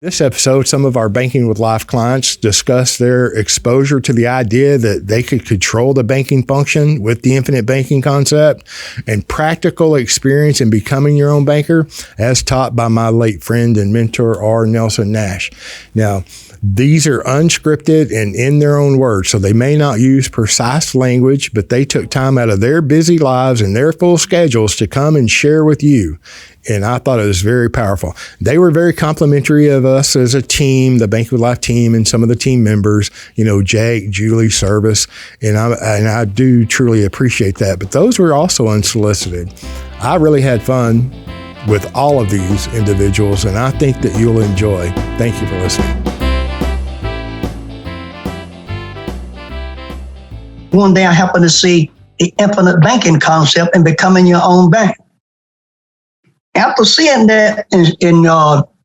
This episode, some of our Banking with Life clients discuss their exposure to the idea that they could control the banking function with the infinite banking concept and practical experience in becoming your own banker, as taught by my late friend and mentor, Nelson Nash. Now, these are unscripted and in their own words, so they may not use precise language, but they took time out of their busy lives and their full schedules to come and share with you. And I thought it was very powerful. They were very complimentary of us as a team, the Banking with Life team, and some of the team members, Jake, Julie, Service, and I do truly appreciate that. But those were also unsolicited. I really had fun with all of these individuals, and I think that you'll enjoy. Thank you for listening. One day I happened to see the infinite banking concept and becoming your own bank. After seeing that and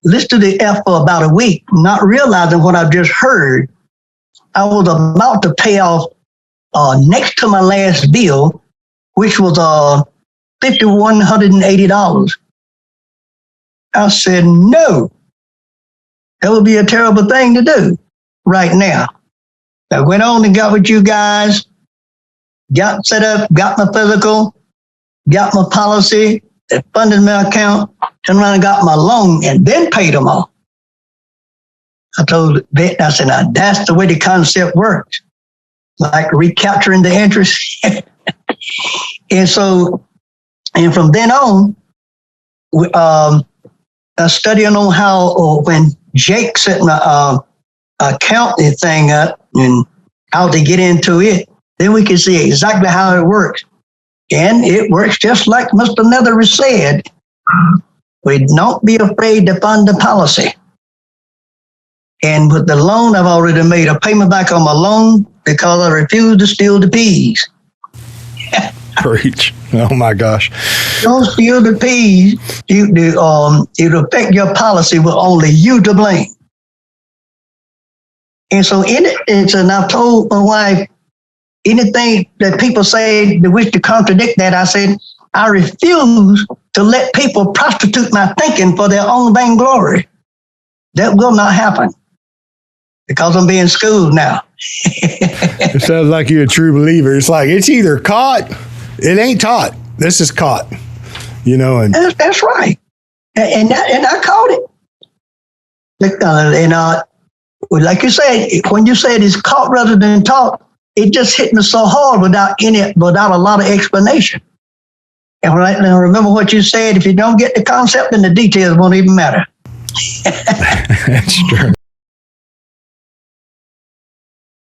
listening to the F for about a week, not realizing what I've just heard, I was about to pay off next to my last bill, which was $5,180. I said, no, that would be a terrible thing to do right now. I went on and got with you guys, got set up, got my physical, got my policy, that funded my account, turned around and got my loan and then paid them off. I told Vic, I said, now that's the way the concept works, like recapturing the interest. And from then on, studying on how when Jake set my accounting thing up and how to get into it, then we can see exactly how it works. And it works just like Mr. Neathery said. We don't be afraid to fund the policy. And with the loan, I've already made a payment back on my loan because I refuse to steal the peas. Preach. Oh my gosh. Don't steal the peas. It'll affect your policy with only you to blame. And so and I've told my wife, anything that people say that wish to contradict that, I said, I refuse to let people prostitute my thinking for their own vainglory. That will not happen because I'm being schooled now. It sounds like you're a true believer. It's like, it's either caught, it ain't taught. This is caught, And that's right. And I caught it. Like you said, when you said it's caught rather than taught, it just hit me so hard without a lot of explanation. And I remember what you said, if you don't get the concept, then the details won't even matter. That's true.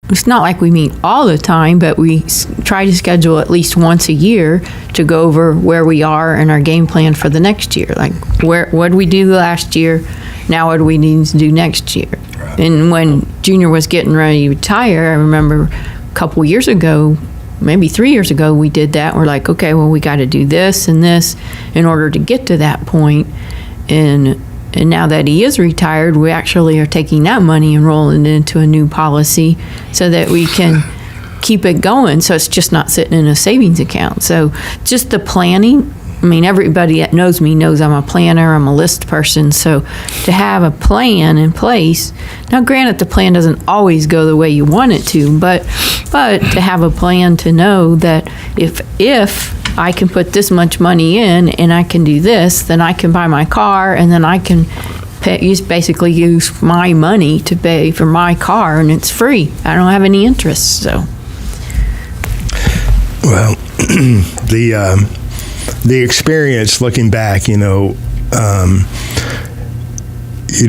It's not like we meet all the time, but we try to schedule at least once a year to go over where we are and our game plan for the next year. Like, what did we do last year? Now what do we need to do next year? Right. And when Junior was getting ready to retire, I remember a couple years ago, maybe 3 years ago, we did that. We're like, okay, well, we got to do this and this in order to get to that point. And now that he is retired, we actually are taking that money and rolling it into a new policy so that we can keep it going. So it's just not sitting in a savings account. So just the planning. I mean, everybody that knows me knows I'm a planner, I'm a list person. So to have a plan in place, now granted the plan doesn't always go the way you want it to, but to have a plan to know that if I can put this much money in and I can do this, then I can buy my car and then I can basically use my money to pay for my car and it's free. I don't have any interest, so. Well, the experience looking back,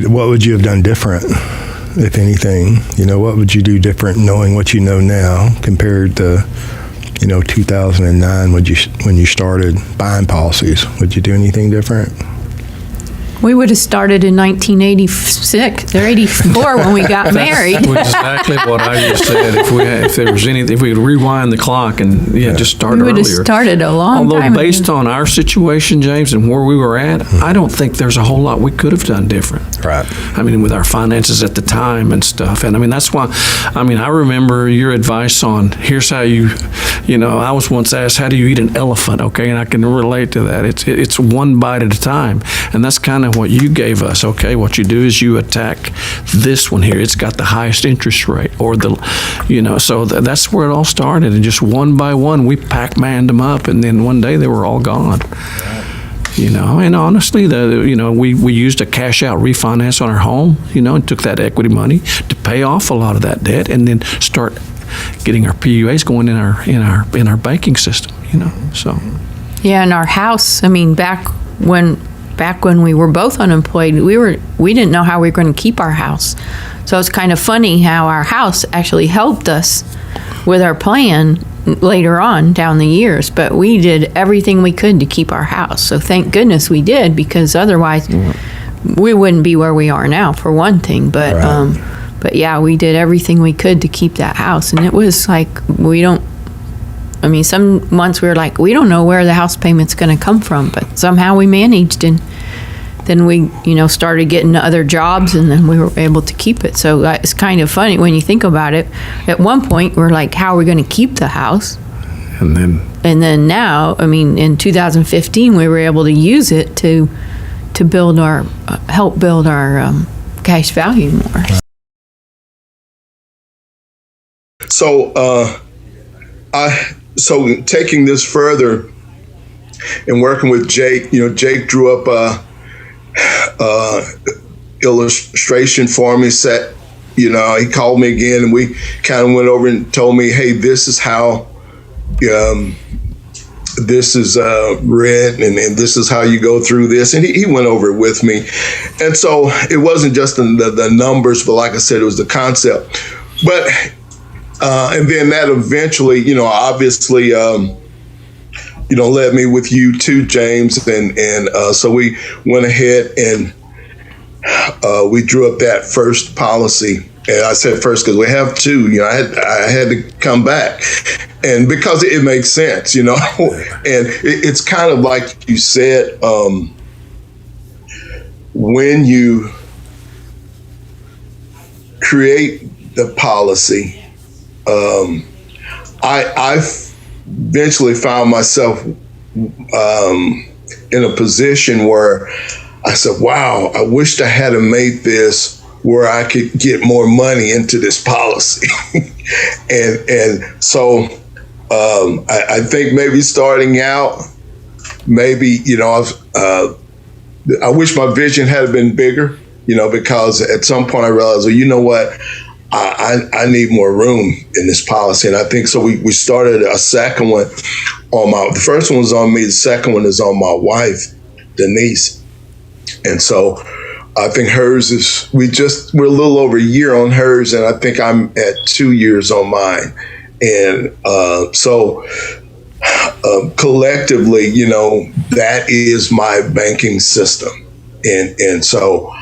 what would you have done different, if anything? What would you do different knowing what you know now compared to, 2009 when you started buying policies? Would you do anything different? We would have started in 1986 or 84 when we got married. That's exactly what I just said. If there was anything, if we could rewind the clock and just start earlier. We would have started a long time ago. Although based on our situation, James, and where we were at, I don't think there's a whole lot we could have done different. Right. I mean, with our finances at the time and stuff. And I mean, that's why, I remember your advice on here's how I was once asked, how do you eat an elephant? Okay. And I can relate to that. It's one bite at a time. And that's kind of of what you gave us. Okay, what you do is you attack this one here. It's got the highest interest rate, or so that's where it all started. And just one by one, we Pac-Manned them up, and then one day they were all gone. And honestly, we used a cash out refinance on our home, and took that equity money to pay off a lot of that debt, and then start getting our PUAs going in our banking system, So. Yeah, and our house. I mean, back when we were both unemployed, we didn't know how we were going to keep our house. So it's kind of funny how our house actually helped us with our plan later on down the years, but we did everything we could to keep our house. So thank goodness we did, because otherwise we wouldn't be where we are now, for one thing. But but yeah, we did everything we could to keep that house, and it was like some months we were like, we don't know where the house payment's going to come from, but somehow we managed, and then we started getting other jobs, and then we were able to keep it. So it's kind of funny when you think about it. At one point, we're like, how are we going to keep the house? And then now, in 2015, we were able to use it to build help build our cash value more. So taking this further and working with Jake, Jake drew up illustration for me, he called me again, and we kind of went over and told me, hey, this is how this is read, and this is how you go through this. And he went over it with me. And so it wasn't just the numbers, but like I said, it was the concept. But and then that eventually, obviously, led me with you too, James. And so we went ahead and we drew up that first policy. And I said first because we have two. I had to come back, and because it makes sense, and it's kind of like you said, when you create the policy. I eventually found myself in a position where I said, wow, I wished I had made this where I could get more money into this policy. and so I think maybe starting out, maybe, I wish my vision had been bigger, because at some point I realized, well, you know what? I need more room in this policy. And I think so we started a second one the first one was on me, the second one is on my wife, Denise. And so I think hers is, we're a little over a year on hers, and I think I'm at 2 years on mine. And so collectively, that is my banking system. And so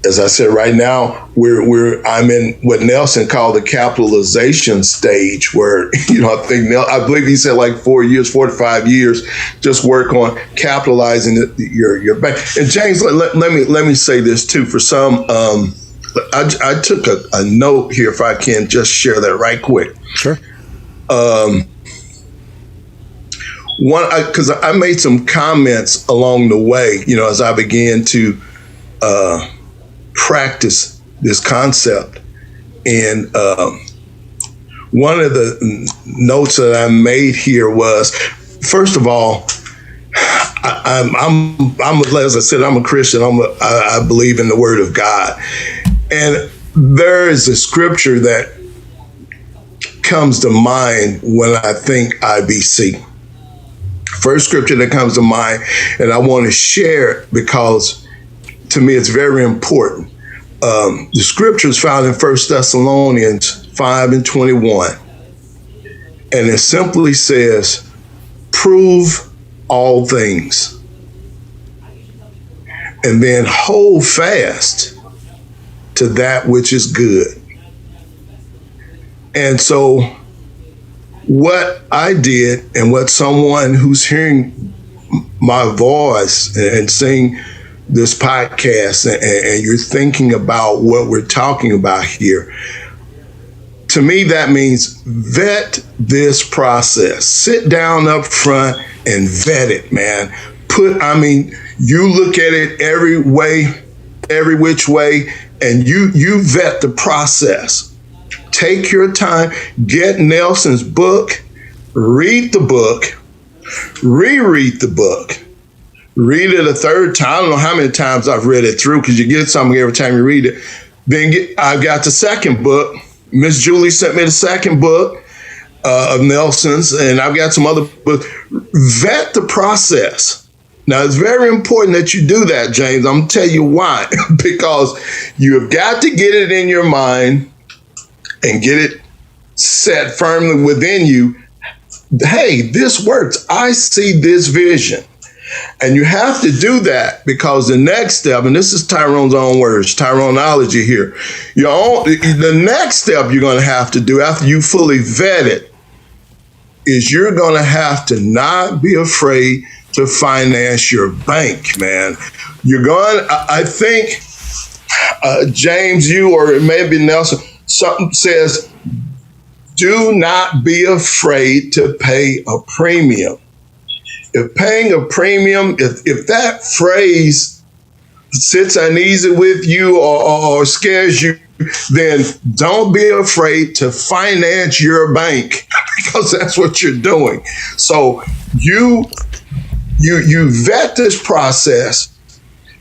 as I said, right now I'm in what Nelson called the capitalization stage, where I believe he said like 4 to 5 years, just work on capitalizing your bank. And James, let me say this too. For some, I took a note here, if I can just share that right quick. Sure. Because I made some comments along the way, as I began to practice this concept. And one of the notes that I made here was, first of all, I'm as I said, I'm a Christian. I believe in the Word of God, and there is a scripture that comes to mind when I think IBC. First scripture that comes to mind, and I want to share it because to me it's very important. The scripture is found in 1 Thessalonians 5:21, and it simply says, "Prove all things, and then hold fast to that which is good." And so what I did, and what someone who's hearing my voice and seeing this podcast, and you're thinking about what we're talking about here, to me, that means vet this process. Sit down up front and vet it, man. you look at it every which way, and you vet the process. Take your time, get Nelson's book, read the book, reread the book, read it a third time. I don't know how many times I've read it through, because you get something every time you read it. Then I've got the second book. Miss Julie sent me the second book of Nelson's, and I've got some other books. Vet the process. Now, it's very important that you do that, James. I'm going to tell you why. Because you have got to get it in your mind and get it set firmly within you. Hey, this works. I see this vision. And you have to do that, because the next step, and this is Tyrone's own words, Tyroneology here, the next step you're going to have to do after you fully vet it is you're going to have to not be afraid to finance your bank, man. I think, James, you or maybe Nelson, something says, do not be afraid to pay a premium. If paying a premium, if that phrase sits uneasy with you or scares you, then don't be afraid to finance your bank, because that's what you're doing. So you vet this process,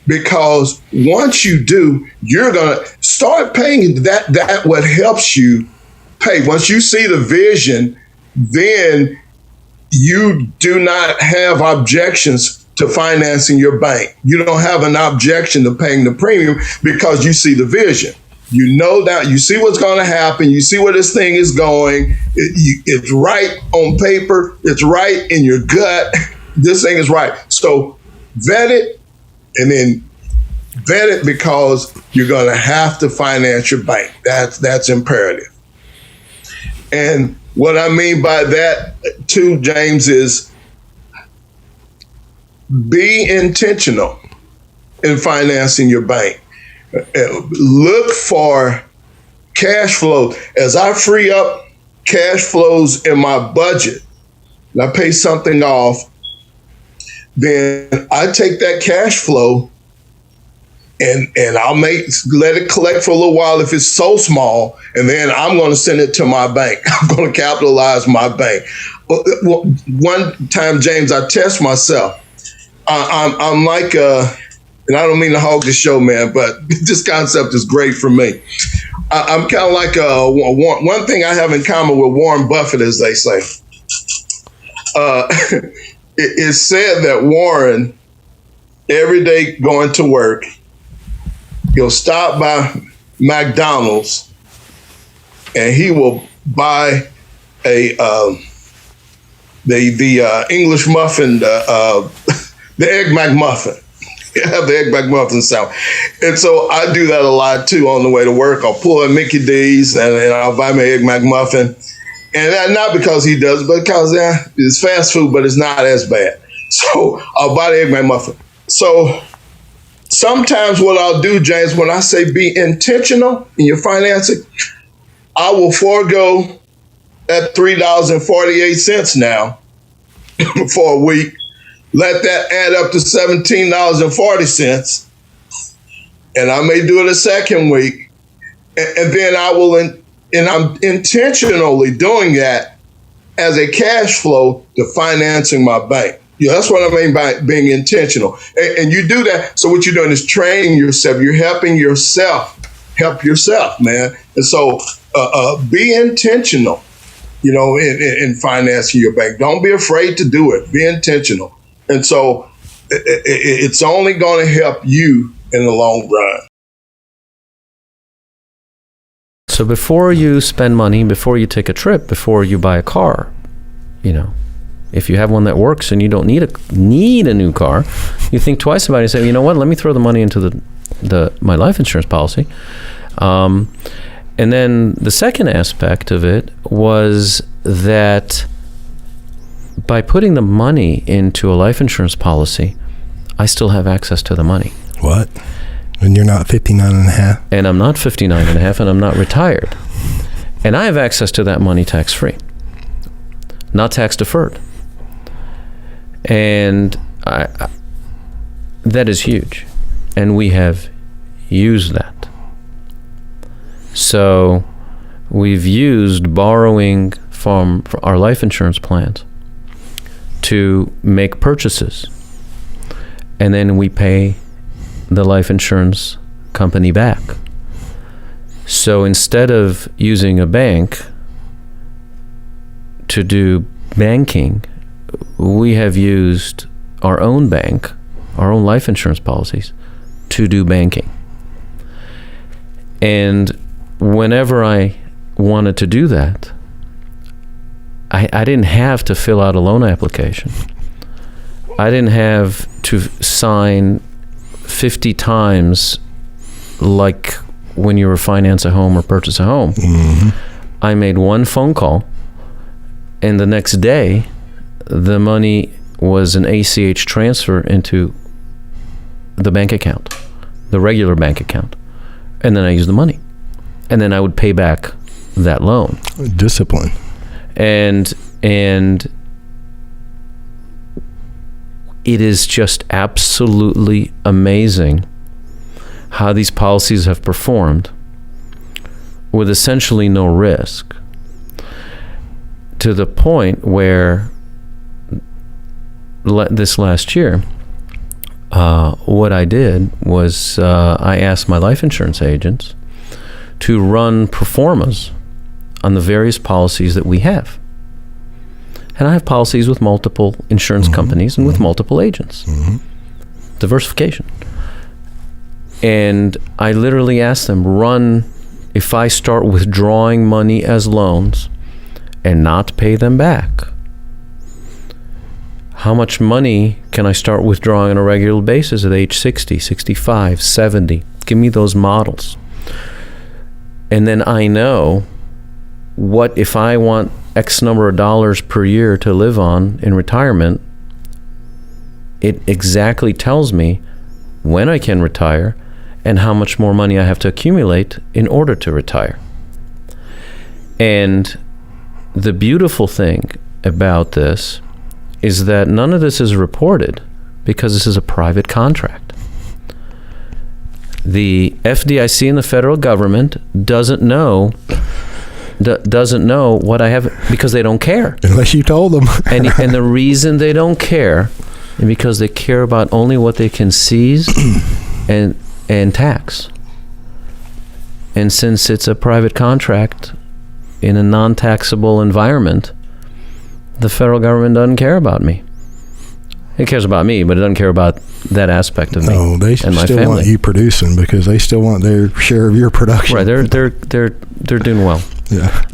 because once you do, you're gonna start paying that what helps you pay. Once you see the vision, then you do not have objections to financing your bank. You don't have an objection to paying the premium, because you see the vision. You know that, you see what's going to happen. You see where this thing is going. It's right on paper. It's right in your gut. This thing is right. So vet it, and then vet it, because you're going to have to finance your bank. That's imperative. And what I mean by that, too, James, is be intentional in financing your bank. Look for cash flow. As I free up cash flows in my budget, and I pay something off, then I take that cash flow and I'll let it collect for a little while if it's so small, and then I'm going to send it to my bank. I'm going to capitalize my bank. One time, James, I test myself. I'm like, and I don't mean to hog the show, man, but this concept is great for me. I'm kind of like one thing I have in common with Warren Buffett, as they say. It's said that Warren, every day going to work, he'll stop by McDonald's and he will buy the English muffin, the Egg McMuffin. Have the Egg McMuffin sound. And so I do that a lot too on the way to work. I'll pull a Mickey D's and I'll buy my Egg McMuffin. And not because he does, but because it's fast food, but it's not as bad. So I'll buy the Egg McMuffin. So sometimes what I'll do, James, when I say be intentional in your financing, I will forego that $3.48 now for a week. Let that add up to $17.40. And I may do it a second week. And then I will, and I'm intentionally doing that as a cash flow to financing my bank. Yeah, that's what I mean by being intentional. And you do that. So what you're doing is training yourself. You're helping yourself. Help yourself, man. And so be intentional, in financing your bank. Don't be afraid to do it. Be intentional. And so it's only going to help you in the long run. So before you spend money, before you take a trip, before you buy a car, if you have one that works and you don't need a new car, you think twice about it and say, you know what, let me throw the money into my life insurance policy. And then the second aspect of it was that by putting the money into a life insurance policy, I still have access to the money. What? And you're not 59 and a half? And I'm not 59 and a half, and I'm not retired. And I have access to that money tax-free, not tax-deferred. And that is huge. And we have used that. So we've used borrowing from our life insurance plans to make purchases. And then we pay the life insurance company back. So instead of using a bank to do banking, we have used our own bank, our own life insurance policies, to do banking. And whenever I wanted to do that, I didn't have to fill out a loan application. I didn't have to sign 50 times like when you refinance a home or purchase a home. Mm-hmm. I made one phone call, and the next day, the money was an ACH transfer into the bank account, the regular bank account. And then I used the money. And then I would pay back that loan. Discipline. And it is just absolutely amazing how these policies have performed with essentially no risk, to the point where this last year, what I did was I asked my life insurance agents to run pro formas on the various policies that we have. And I have policies with multiple insurance companies and with multiple agents. Diversification. And I literally asked them, run, if I start withdrawing money as loans and not pay them back, how much money can I start withdrawing on a regular basis at age 60, 65, 70? Give me those models. And then I know what, if I want X number of dollars per year to live on in retirement, it exactly tells me when I can retire and how much more money I have to accumulate in order to retire. And the beautiful thing about this is that none of this is reported because this is a private contract. The FDIC and the federal government doesn't know what I have, because they don't care. Unless you told them. and the reason they don't care is because they care about only what they can seize and tax. And since it's a private contract in a non-taxable environment, the federal government doesn't care about me. It cares about me, but it doesn't care about that aspect of me. No, they and my still family. want you producing because they still want their share of your production. Right, they're doing well. Yeah.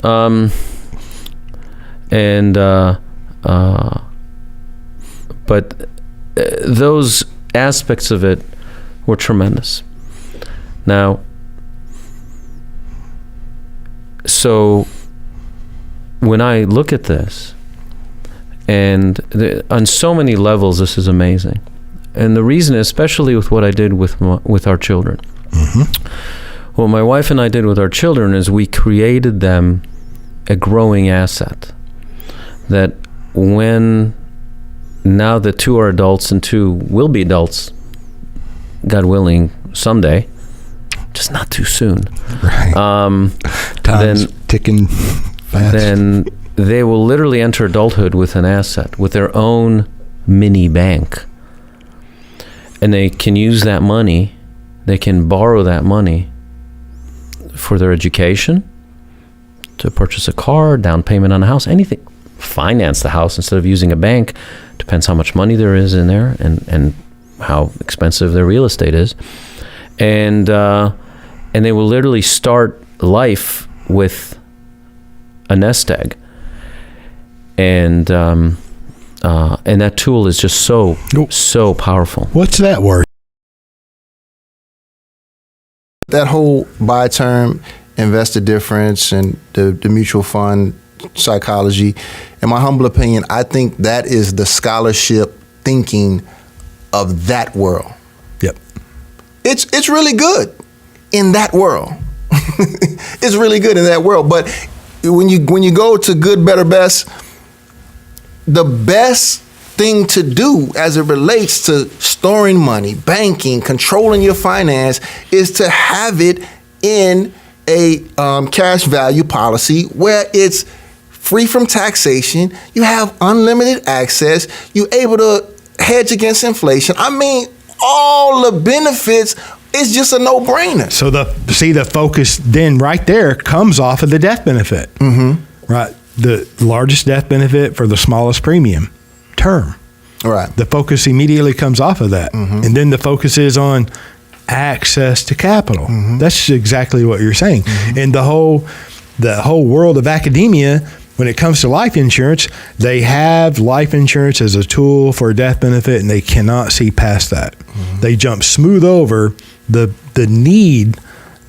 But those aspects of it were tremendous. Now, so when I look at this, and on so many levels, this is amazing. And the reason, especially with what I did with our children, what my wife and I did with our children is we created them a growing asset. That when now the two are adults and two will be adults, God willing, someday, just not too soon. Right. Time's ticking fast. Then they will literally enter adulthood with an asset, with their own mini bank. And they can use that money, they can borrow that money for their education, to purchase a car, down payment on a house, anything. Finance the house instead of using a bank. Depends how much money there is in there and how expensive their real estate is. And they will literally start life with a nest egg. And that tool is just so powerful. What's that word? That whole buy term, investor difference, and the mutual fund psychology, in my humble opinion, I think that is the scholarship thinking of that world. Yep. It's really good in that world. It's really good in that world. But when you go to good, better, best, the thing to do as it relates to storing money, banking, controlling your finance is to have it in a cash value policy where it's free from taxation. You have unlimited access. You're able to hedge against inflation. I mean, all the benefits is just a no-brainer. So the focus then right there comes off of the death benefit, right? The largest death benefit for the smallest premium term. Right. The focus immediately comes off of that. And then the focus is on access to capital. That's exactly what you're saying. And the whole world of academia, when it comes to life insurance, they have life insurance as a tool for a death benefit, and they cannot see past that. They jump smooth over the need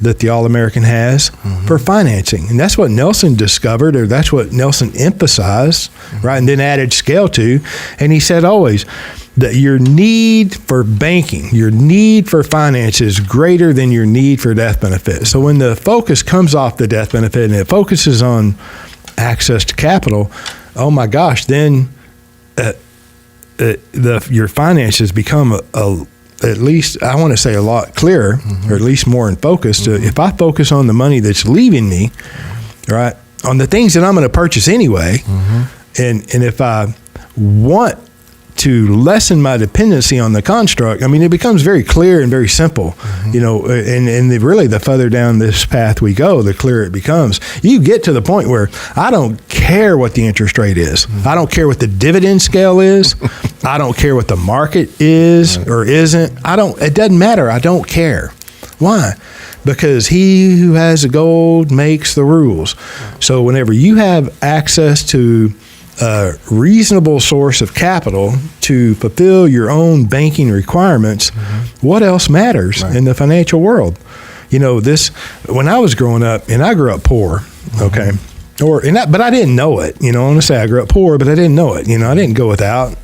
that the All-American has for financing. And that's what Nelson discovered, or that's what Nelson emphasized, right? And then added scale to. And he said always that your need for banking, your need for finance is greater than your need for death benefit. So when the focus comes off the death benefit and it focuses on access to capital, oh my gosh, then your finances become at least, I want to say, a lot clearer, or at least more in focus. If I focus on the money that's leaving me, right, on the things that I'm going to purchase anyway, and if I want to lessen my dependency on the construct, I mean, it becomes very clear and very simple, you know, and really the further down this path we go, the clearer it becomes. You get to the point where I don't care what the interest rate is. I don't care what the dividend scale is. I don't care what the market is or isn't. It doesn't matter. I don't care. Why? Because he who has the gold makes the rules. So whenever you have access to a reasonable source of capital to fulfill your own banking requirements, what else matters in the financial world? You know, when I was growing up, and I grew up poor, okay, but I didn't know it. You know, I want to say I grew up poor, but I didn't know it. You know, I didn't go without.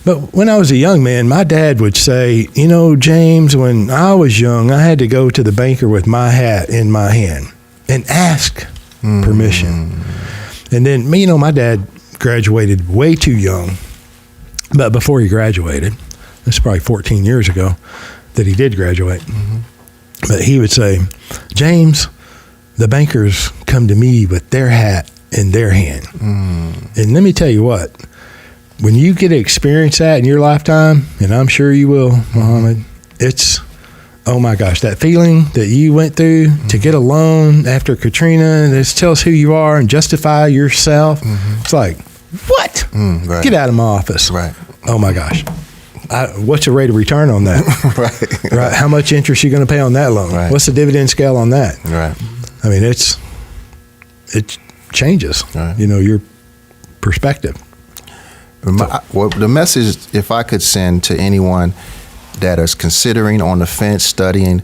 But when I was a young man, my dad would say, you know, James, when I was young, I had to go to the banker with my hat in my hand and ask permission. And then, you know, my dad graduated way too young. But before he graduated, this is probably 14 years ago that he did graduate. But he would say, James, the bankers come to me with their hat in their hand. And let me tell you what, when you get to experience that in your lifetime, and I'm sure you will, Muhammad, it's, oh my gosh, that feeling that you went through to get a loan after Katrina, this tells who you are and justify yourself. It's like, what? Right. Get out of my office. Right. Oh my gosh. What's the rate of return on that? Right. How much interest are you going to pay on that loan? Right. What's the dividend scale on that? Right. I mean, it changes, you know, your perspective. The message, if I could send to anyone that is considering, on the fence, studying,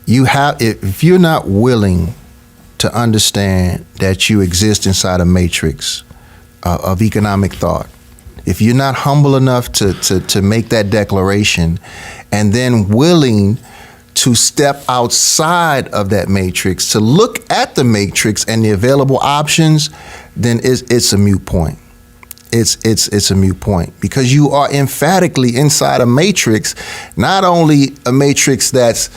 if you're not willing to understand that you exist inside a matrix of economic thought, if you're not humble enough to make that declaration, and then willing to step outside of that matrix, to look at the matrix and the available options, then it's a moot point. It's a moot point, because you are emphatically inside a matrix, not only a matrix that's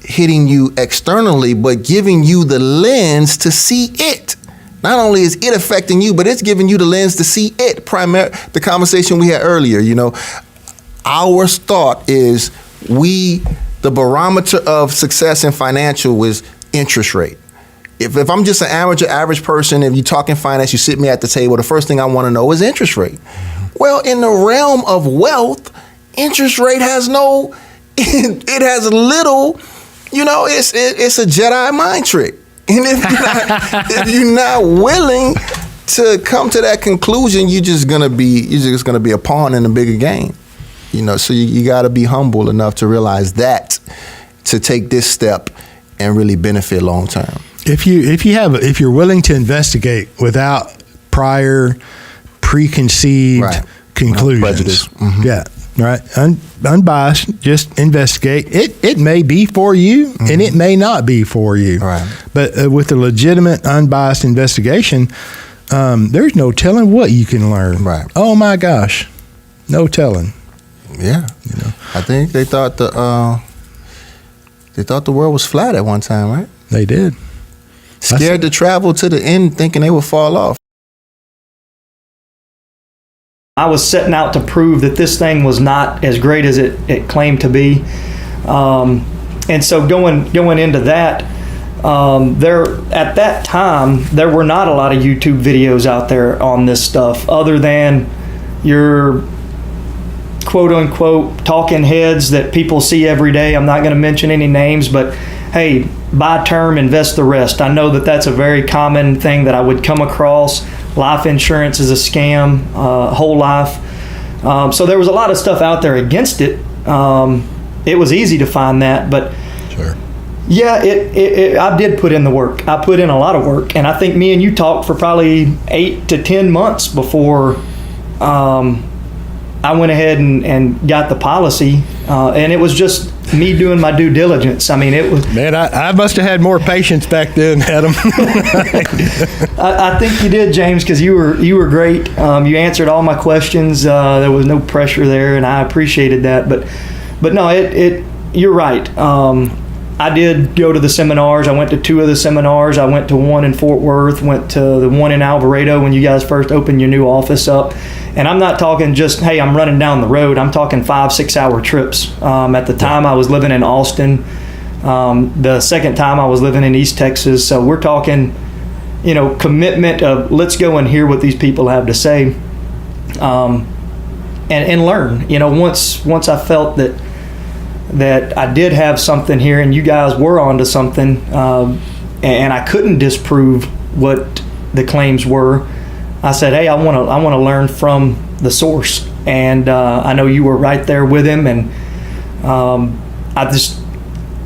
hitting you externally, but giving you the lens to see it. Not only is it affecting you, but it's giving you the lens to see it. The conversation we had earlier, you know, our thought is the barometer of success in financial is interest rate. If I'm just an average person, if you're talking finance, you sit me at the table, the first thing I want to know is interest rate. Well, in the realm of wealth, interest rate has it has little, you know, it's a Jedi mind trick. And if you're not willing to come to that conclusion, you're just gonna be a pawn in a bigger game. You know, so you gotta be humble enough to realize that, to take this step and really benefit long term. If you're willing to investigate without prior preconceived conclusions, prejudice, yeah, right, unbiased, just investigate. It may be for you, and it may not be for you. Right. But with a legitimate, unbiased investigation, there's no telling what you can learn. Right. Oh my gosh, no telling. Yeah. I think they thought the world was flat at one time, right? They did. Scared to travel to the end, thinking they would fall off. I was setting out to prove that this thing was not as great as it claimed to be. And so going into that, at that time, there were not a lot of YouTube videos out there on this stuff other than your quote unquote talking heads that people see every day. I'm not going to mention any names, but hey, buy term, invest the rest. I know that that's a very common thing that I would come across. Life insurance is a scam, whole life. So there was a lot of stuff out there against it. It was easy to find that, but Sure. Yeah, I did put in the work. I put in a lot of work, and I think me and you talked for probably 8 to 10 months before I went ahead and got the policy, and it was just me doing my due diligence. I mean, it was. Man, I must have had more patience back then, Adam. I think you did, James, because you were great. You answered all my questions. There was no pressure there, and I appreciated that. But no, you're right. I did go to the seminars. I went to 2 of the seminars. I went to one in Fort Worth, went to the one in Alvarado when you guys first opened your new office up. And I'm not talking just, hey, I'm running down the road. I'm talking 5-6 hour trips. At the time I was living in Austin. The second time I was living in East Texas. So we're talking, commitment of let's go and hear what these people have to say, and learn. Once I felt that I did have something here and you guys were onto something, and I couldn't disprove what the claims were, I said, hey, I want to learn from the source. And I know you were right there with him, and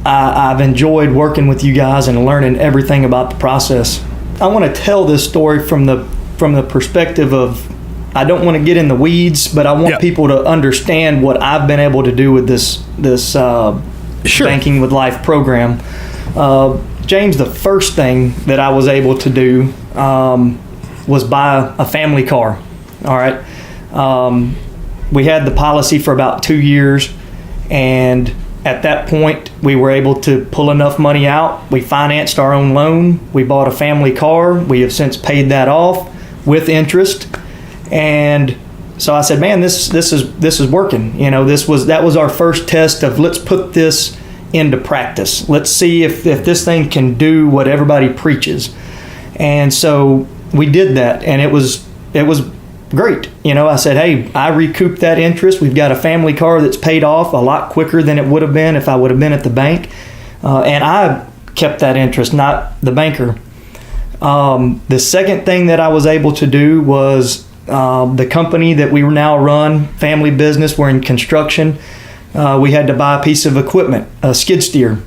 I've enjoyed working with you guys and learning everything about the process. I want to tell this story from the perspective of, I don't want to get in the weeds, but I want people to understand what I've been able to do with this Sure. Banking with Life program. James, the first thing that I was able to do was buy a family car. All right. We had the policy for about 2 years, and at that point, we were able to pull enough money out. We financed our own loan. We bought a family car. We have since paid that off with interest. And so I said, man, this is working. That was our first test of let's put this into practice. Let's see if this thing can do what everybody preaches. And so we did that, and it was great. I said, hey, I recouped that interest. We've got a family car that's paid off a lot quicker than it would have been if I would have been at the bank. And I kept that interest, not the banker. The second thing that I was able to do was the company that we now run, family business, we're in construction. We had to buy a piece of equipment, a skid steer.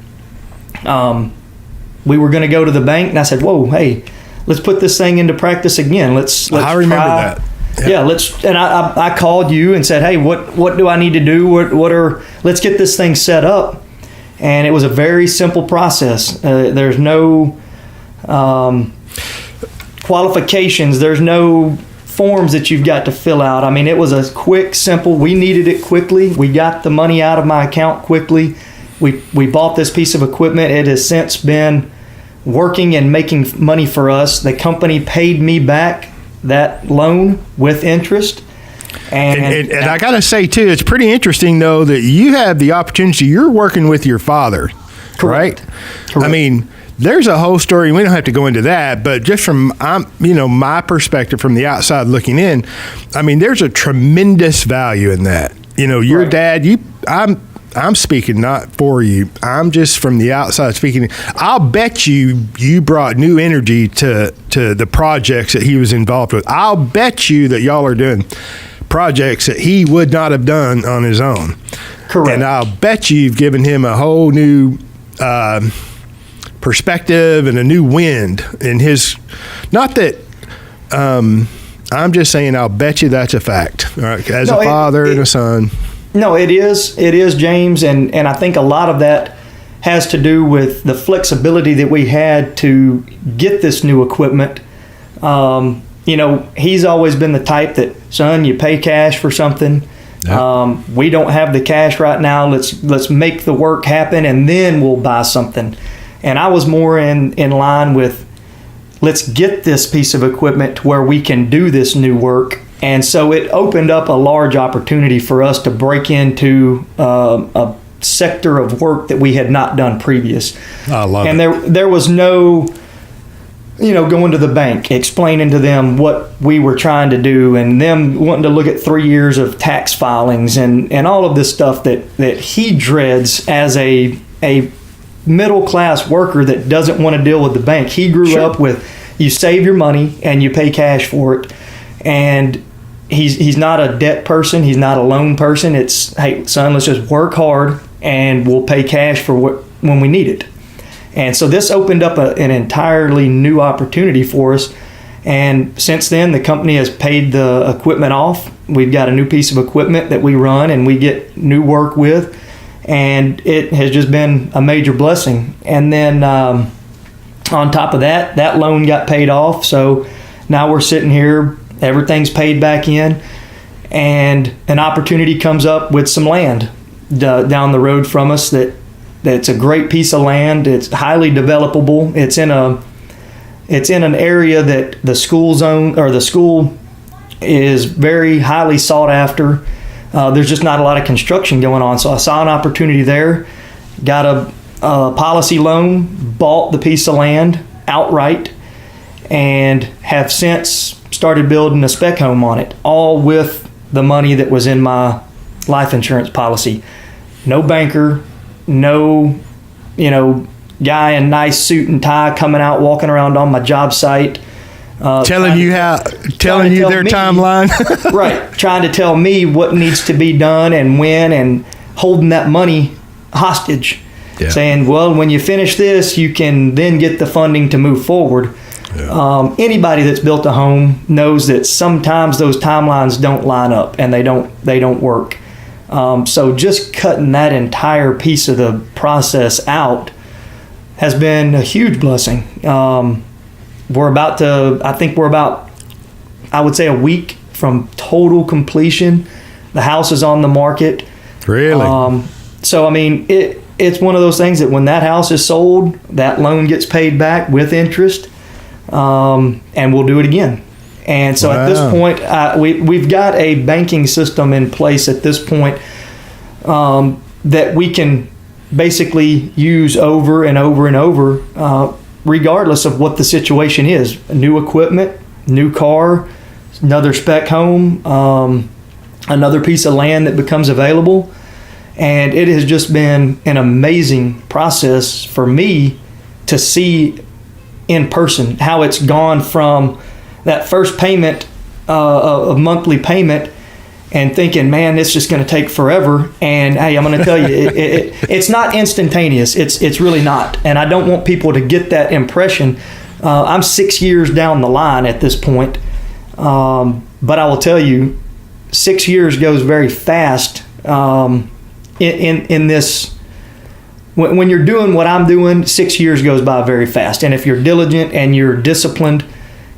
We were going to go to the bank, and I said, whoa, hey, let's put this thing into practice again. Let's I remember try. that. Yeah, and I called you and said, hey, what do I need to do? Let's get this thing set up. And it was a very simple process. There's no qualifications. There's no forms that you've got to fill out. I mean, it was a quick, simple. We needed it quickly. We got the money out of my account quickly. We bought this piece of equipment. It has since been working and making money for us. The company paid me back that loan with interest. And I got to say, too, it's pretty interesting, though, that you have the opportunity. You're working with your father, correct. right? Correct. I mean, there's a whole story. We don't have to go into that, but just from my perspective from the outside looking in, I mean, there's a tremendous value in that. Your right. dad, I'm speaking not for you. I'm just from the outside speaking. I'll bet you brought new energy to the projects that he was involved with. I'll bet you that y'all are doing projects that he would not have done on his own. Correct. And I'll bet you've given him a whole new perspective and a new wind in his. Not that. I'm just saying. I'll bet you that's a fact. All right, as a father and a son. No, it is, James, and I think a lot of that has to do with the flexibility that we had to get this new equipment. he's always been the type that, son, you pay cash for something. Yeah. We don't have the cash right now. Let's make the work happen, and then we'll buy something. And I was more in line with, let's get this piece of equipment to where we can do this new work. And so it opened up a large opportunity for us to break into a sector of work that we had not done previous. I love and it. there was no, going to the bank, explaining to them what we were trying to do, and them wanting to look at 3 years of tax filings and all of this stuff that he dreads as a middle class worker that doesn't want to deal with the bank. He grew up with, you save your money and you pay cash for it. And he's not a debt person. He's not a loan person. It's, hey, son, let's just work hard and we'll pay cash for when we need it. And so this opened up an entirely new opportunity for us. And since then, the company has paid the equipment off. We've got a new piece of equipment that we run and we get new work with. And it has just been a major blessing. And then on top of that, that loan got paid off. So now we're sitting here, everything's paid back in, and an opportunity comes up with some land down the road from us that's a great piece of land. It's highly developable. It's in an area that the school zone, or the school, is very highly sought after. There's just not a lot of construction going on. So I saw an opportunity there, got a policy loan, bought the piece of land outright, and have since started building a spec home on it, all with the money that was in my life insurance policy. No banker, no, guy in nice suit and tie coming out, walking around on my job site. Telling you their timeline. Right. Trying to tell me what needs to be done and when, and holding that money hostage. Yeah. Saying, well, when you finish this, you can then get the funding to move forward. Yeah. Anybody that's built a home knows that sometimes those timelines don't line up and they don't work. So just cutting that entire piece of the process out has been a huge blessing. We're about, I would say, a week from total completion. The house is on the market. Really? So, I mean, it's one of those things that when that house is sold, that loan gets paid back with interest, and we'll do it again. And so at this point, we've got a banking system in place at this point that we can basically use over and over and over, regardless of what the situation is. New equipment, new car, another spec home, another piece of land that becomes available. And it has just been an amazing process for me to see in person how it's gone from that first payment, a monthly payment, and thinking, man, it's just going to take forever. And hey, I'm going to tell you, it's not instantaneous. It's really not. And I don't want people to get that impression. I'm 6 years down the line at this point. But I will tell you, 6 years goes very fast in this. When you're doing what I'm doing, 6 years goes by very fast. And if you're diligent and you're disciplined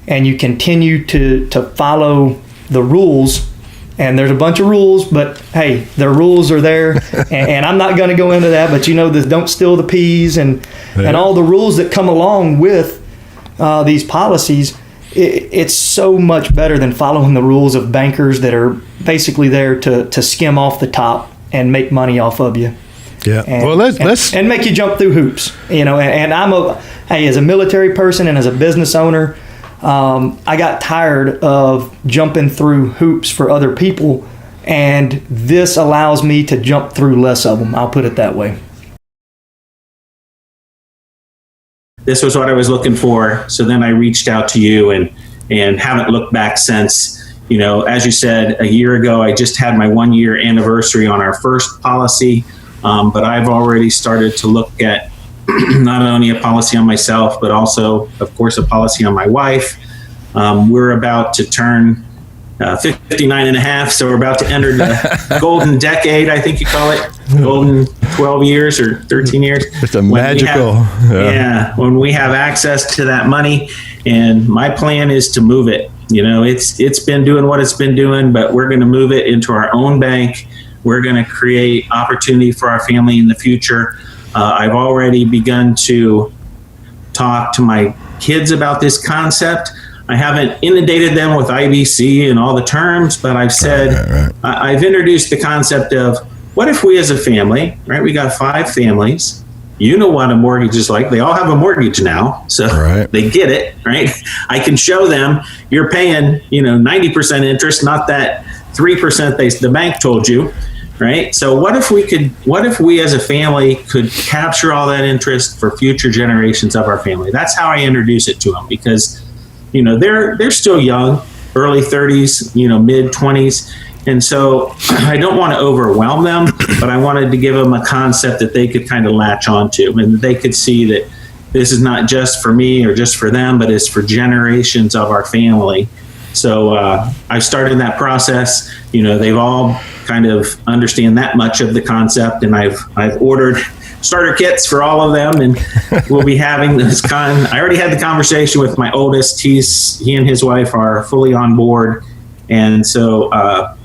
and you continue to follow the rules, and there's a bunch of rules, but hey, the rules are there, and I'm not going to go into that, but don't steal the peas and all the rules that come along with these policies. It's so much better than following the rules of bankers that are basically there to skim off the top and make money off of you. Yeah. And make you jump through hoops. And as a military person and as a business owner, I got tired of jumping through hoops for other people, and this allows me to jump through less of them. I'll put it that way. This was what I was looking for. So then I reached out to you and haven't looked back since. As you said, a year ago, I just had my 1 year anniversary on our first policy. But I've already started to look at not only a policy on myself, but also, of course, a policy on my wife. We're about to turn 59 and a half, so we're about to enter the golden decade, I think you call it, golden 12 years or 13 years. It's a magical. When we have access to that money, and my plan is to move it It's been doing what it's been doing, but we're going to move it into our own bank. We're going to create opportunity for our family in the future. I've already begun to talk to my kids about this concept. I haven't inundated them with IBC and all the terms, but I've said, I've introduced the concept of what if we as a family, right? We got 5 families. You know what a mortgage is like. They all have a mortgage now, so they get it, right? I can show them you're paying, 90% interest, not that 3% the bank told you, right? So what if we as a family could capture all that interest for future generations of our family? That's how I introduce it to them, because, they're still young, early 30s, mid 20s. And so I don't want to overwhelm them, but I wanted to give them a concept that they could kind of latch onto, and they could see that this is not just for me or just for them, but it's for generations of our family. So I started that process. They've all kind of understand that much of the concept, and I've ordered starter kits for all of them, and we'll be having this I already had the conversation with my oldest. He and his wife are fully on board. And so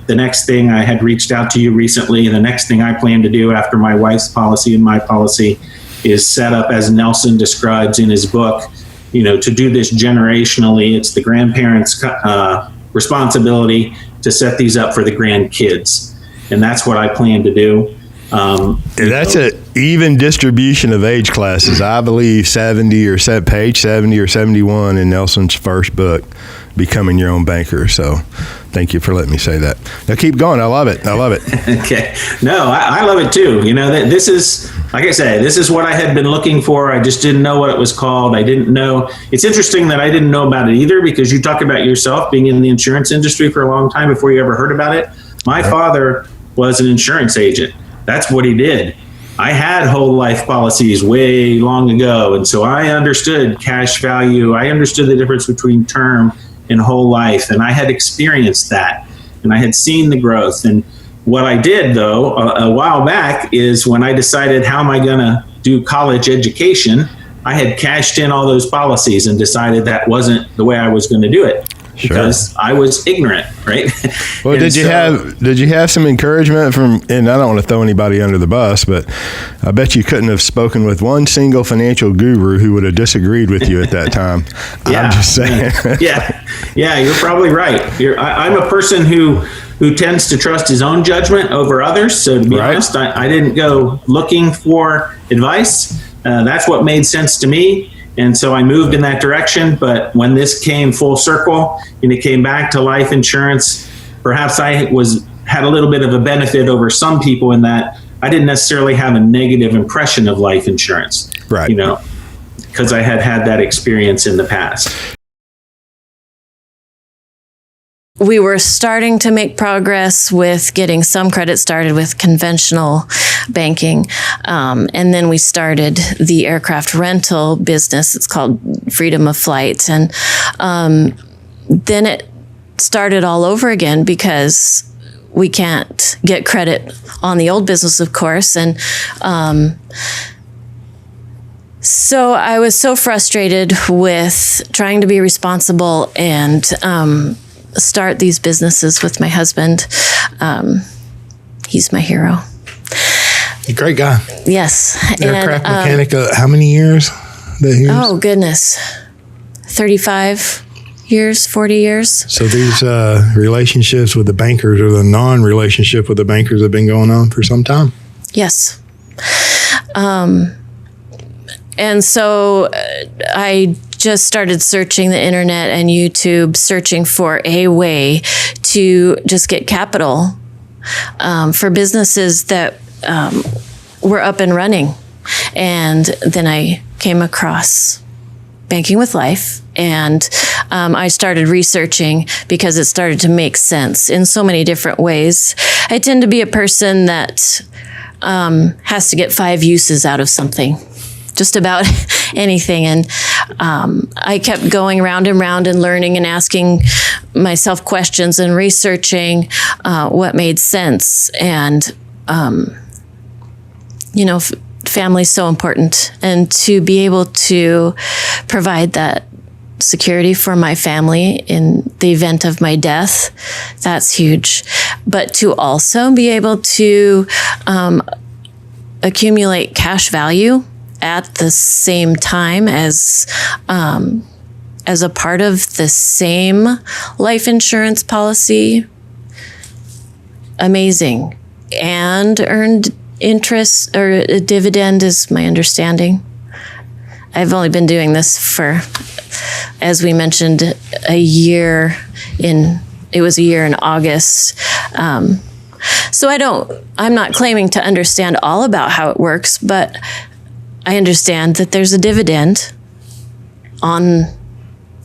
the next thing, I had reached out to you recently, and the next thing I plan to do after my wife's policy and my policy is set up, as Nelson describes in his book, to do this generationally. It's the grandparents' responsibility to set these up for the grandkids. And that's what I plan to do. That's an even distribution of age classes. I believe page 70 or 71 in Nelson's first book, Becoming Your Own Banker. So thank you for letting me say that. Now keep going. I love it. Okay. No, I love it too. This is, like I say, this is what I had been looking for. I just didn't know what it was called. I didn't know. It's interesting that I didn't know about it either, because you talk about yourself being in the insurance industry for a long time before you ever heard about it. My father was an insurance agent. That's what he did. I had whole life policies way long ago. And so I understood cash value. I understood the difference between term and whole life. And I had experienced that, and I had seen the growth. And what I did, though, a while back, is when I decided how am I going to do college education, I had cashed in all those policies and decided that wasn't the way I was going to do it. Because I was ignorant, right? Well, did you have some encouragement from, and I don't want to throw anybody under the bus, but I bet you couldn't have spoken with one single financial guru who would have disagreed with you at that time. Yeah. I'm just saying. Yeah, you're probably right. I'm a person who tends to trust his own judgment over others. So to be honest, I didn't go looking for advice. That's what made sense to me. And so I moved in that direction. But when this came full circle and it came back to life insurance, perhaps I had a little bit of a benefit over some people in that I didn't necessarily have a negative impression of life insurance, right? Because I had that experience in the past. We were starting to make progress with getting some credit started with conventional banking. And then we started the aircraft rental business. It's called Freedom of Flight. And then it started all over again because we can't get credit on the old business, of course. And so I was so frustrated with trying to be responsible and start these businesses with my husband. He's my hero. Great guy. Yes. Aircraft mechanic. How many years? Oh, goodness. 35 years, 40 years. So these relationships with the bankers, or the non-relationship with the bankers, have been going on for some time? Yes. And so I just started searching the internet and YouTube, searching for a way to just get capital for businesses that were up and running. And then I came across Banking with Life, and I started researching because it started to make sense in so many different ways. I tend to be a person that has to get 5 uses out of something, just about anything. And I kept going round and round and learning and asking myself questions and researching what made sense. And, family's so important. And to be able to provide that security for my family in the event of my death. That's huge. But to also be able to accumulate cash value at the same time as a part of the same life insurance policy, amazing. And earned interest or a dividend is my understanding. I've only been doing this for, as we mentioned, a year in August. So I'm not claiming to understand all about how it works, but I understand that there's a dividend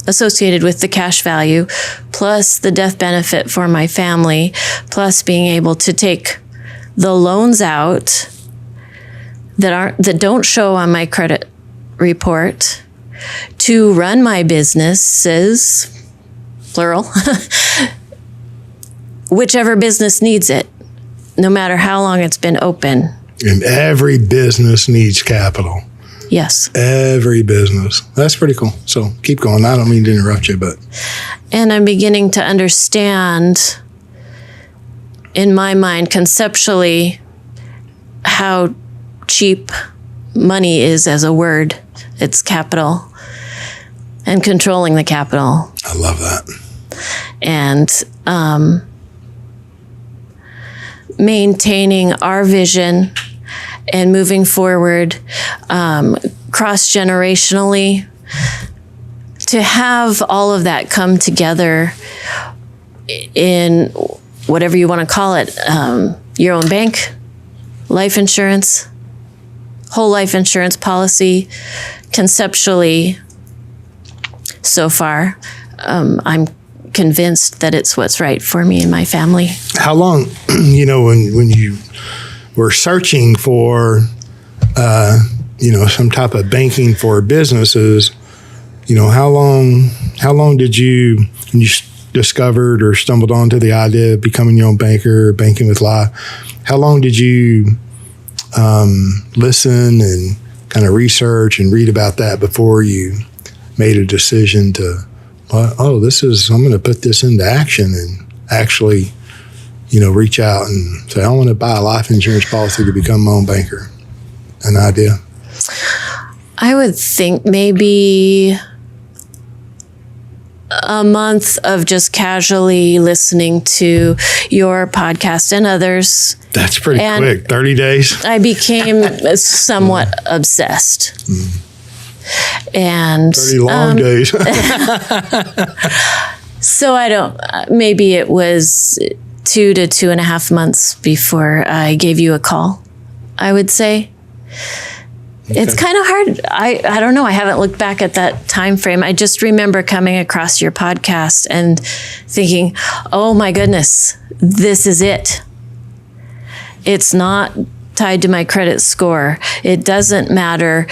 associated with the cash value, plus the death benefit for my family, plus being able to take the loans out that don't show on my credit report to run my businesses, plural, whichever business needs it, no matter how long it's been open. And every business needs capital. Yes. Every business. That's pretty cool. So keep going. I don't mean to interrupt you, but. And I'm beginning to understand, in my mind, conceptually, how cheap money is as a word. It's capital. And controlling the capital. I love that. And maintaining our vision and moving forward cross-generationally, to have all of that come together in whatever you want to call it, your own bank, life insurance, whole life insurance policy, conceptually, so far, I'm convinced that it's what's right for me and my family. How long, when you were searching for, some type of banking for businesses, how long did you, when you discovered or stumbled onto the idea of becoming your own banker, banking with Life, how long did you listen and kind of research and read about that before you made a decision to, I'm going to put this into action and actually, reach out and say, I want to buy a life insurance policy to become my own banker? An idea? I would think maybe a month of just casually listening to your podcast and others. That's pretty quick. 30 days? I became somewhat obsessed. And 30 long days. So maybe it was 2 to 2.5 months before I gave you a call, I would say. Okay. It's kind of hard. I don't know. I haven't looked back at that time frame. I just remember coming across your podcast and thinking, oh my goodness, this is it. It's not tied to my credit score. It doesn't matter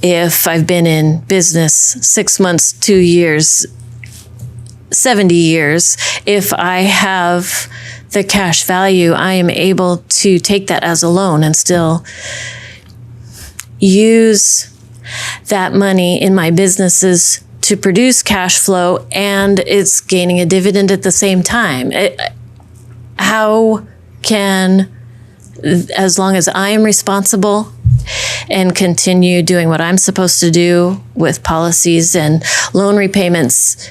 if I've been in business 6 months, 2 years, 70 years. If I have the cash value, I am able to take that as a loan and still use that money in my businesses to produce cash flow, and it's gaining a dividend at the same time. How can, as long as I am responsible and continue doing what I'm supposed to do with policies and loan repayments,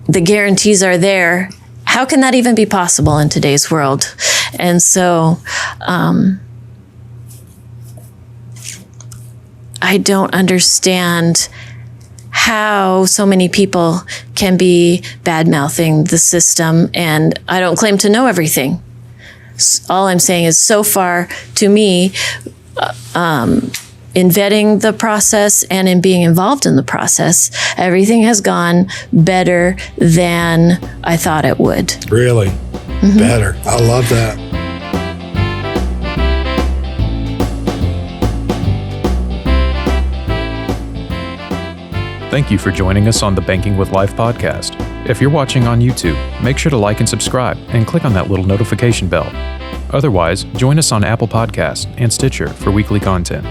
the guarantees are there. How can that even be possible in today's world? And so I don't understand how so many people can be bad-mouthing the system, and I don't claim to know everything. All I'm saying is, so far, to me, in vetting the process and in being involved in the process, everything has gone better than I thought it would. Really? Mm-hmm. Better. I love that. Thank you for joining us on the Banking with Life podcast. If you're watching on YouTube, make sure to like and subscribe and click on that little notification bell. Otherwise, join us on Apple Podcasts and Stitcher for weekly content.